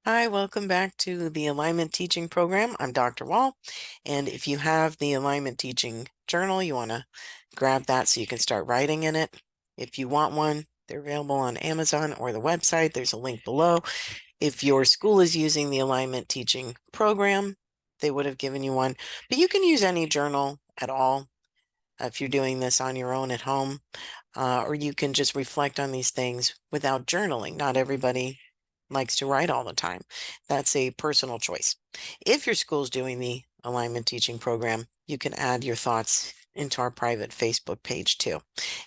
Hi, welcome back to the Alignment Teaching Program. I'm Dr. Wall, and if you have the Alignment Teaching Journal, you want to grab that so you can start writing in it. If you want one, they're available on Amazon or the website. There's a link below. If your school is using the Alignment Teaching Program, they would have given you one, but you can use any journal at all if you're doing this on your own at home, or you can just reflect on these things without journaling. Not everybody likes to write all the time. That's a personal choice. If your school's doing the alignment teaching program, you can add your thoughts into our private Facebook page too.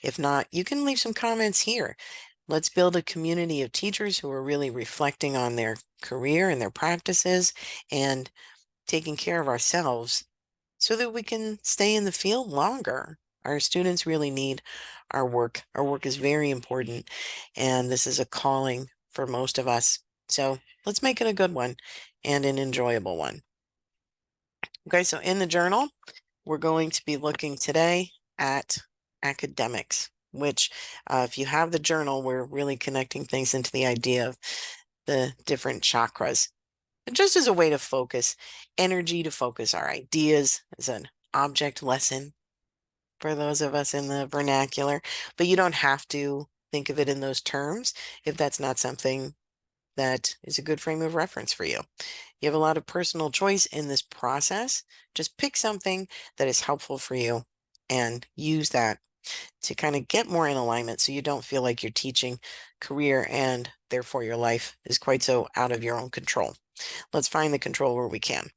If not, you can leave some comments here. Let's build a community of teachers who are really reflecting on their career and their practices and taking care of ourselves so that we can stay in the field longer. Our students really need our work. Our work is very important, and this is a calling for most of us. So let's make it a good one and an enjoyable one. Okay, so in the journal, we're going to be looking today at academics, which, if you have the journal, we're really connecting things into the idea of the different chakras just as a way to focus energy, to focus our ideas as an object lesson for those of us in the vernacular. But you don't have to think of it in those terms if that's not something that is a good frame of reference for you. You have a lot of personal choice in this process. Just pick something that is helpful for you and use that to kind of get more in alignment so you don't feel like your teaching career and therefore your life is quite so out of your own control. Let's find the control where we can.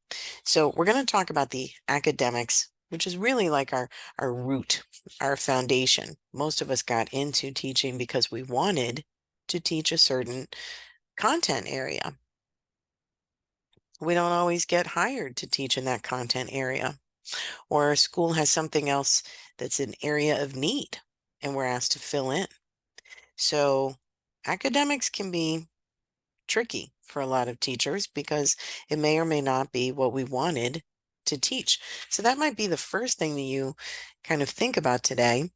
So we're going to talk about the academics, which is really like our root, our foundation. Most of us got into teaching because we wanted to teach a certain content area. We don't always get hired to teach in that content area, or a school has something else that's an area of need and we're asked to fill in. So academics can be tricky for a lot of teachers because it may or may not be what we wanted to teach. So that might be the first thing that you kind of think about today.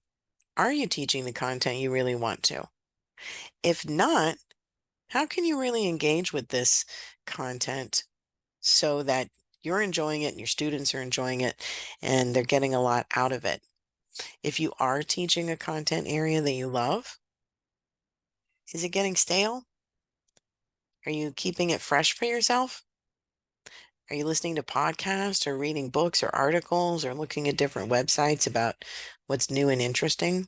Are you teaching the content you really want to? If not, how can you really engage with this content so that you're enjoying it and your students are enjoying it and they're getting a lot out of it? If you are teaching a content area that you love, is it getting stale? Are you keeping it fresh for yourself? Are you listening to podcasts or reading books or articles or looking at different websites about what's new and interesting?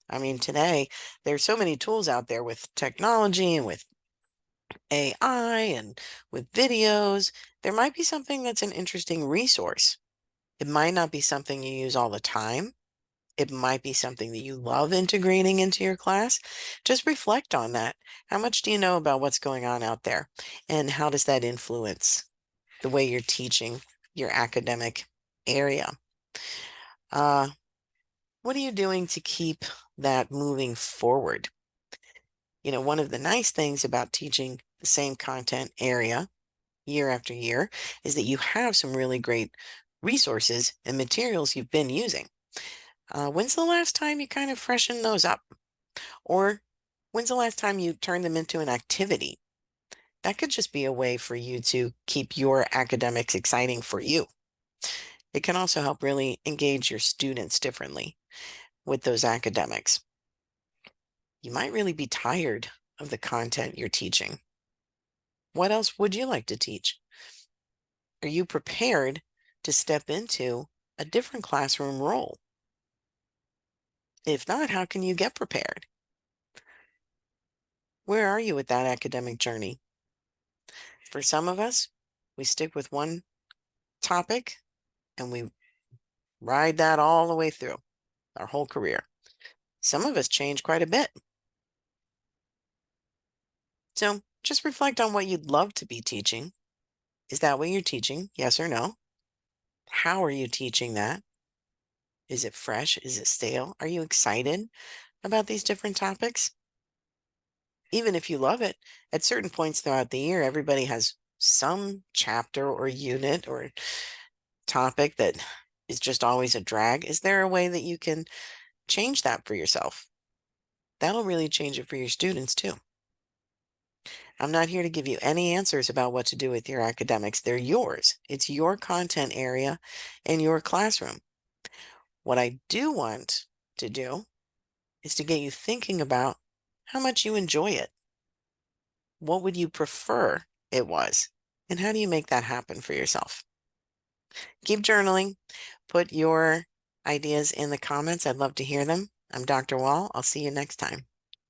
I mean, today there's so many tools out there with technology and with AI and with videos. There might be something that's an interesting resource. It might not be something you use all the time. It might be something that you love integrating into your class. Just reflect on that. How much do you know about what's going on out there? And how does that influence the way you're teaching your academic area? Uh, what are you doing to keep that moving forward? You know, one of the nice things about teaching the same content area year after year is that you have some really great resources and materials you've been using. When's the last time you kind of freshened those up? Or when's the last time you turned them into an activity? That could just be a way for you to keep your academics exciting for you. It can also help really engage your students differently with those academics. You might really be tired of the content you're teaching. What else would you like to teach? Are you prepared to step into a different classroom role? If not, how can you get prepared? Where are you with that academic journey? For some of us, we stick with one topic and we ride that all the way through our whole career. Some of us change quite a bit. So just reflect on what you'd love to be teaching. Is that what you're teaching? Yes or no? How are you teaching that? Is it fresh? Is it stale? Are you excited about these different topics? Even if you love it, at certain points throughout the year, everybody has some chapter or unit or topic that is just always a drag. Is there a way that you can change that for yourself? That'll really change it for your students too. I'm not here to give you any answers about what to do with your academics. They're yours. It's your content area in your classroom. What I do want to do is to get you thinking about how much you enjoy it. What would you prefer it was? And how do you make that happen for yourself? Keep journaling. Put your ideas in the comments. I'd love to hear them. I'm Dr. Wall. I'll see you next time.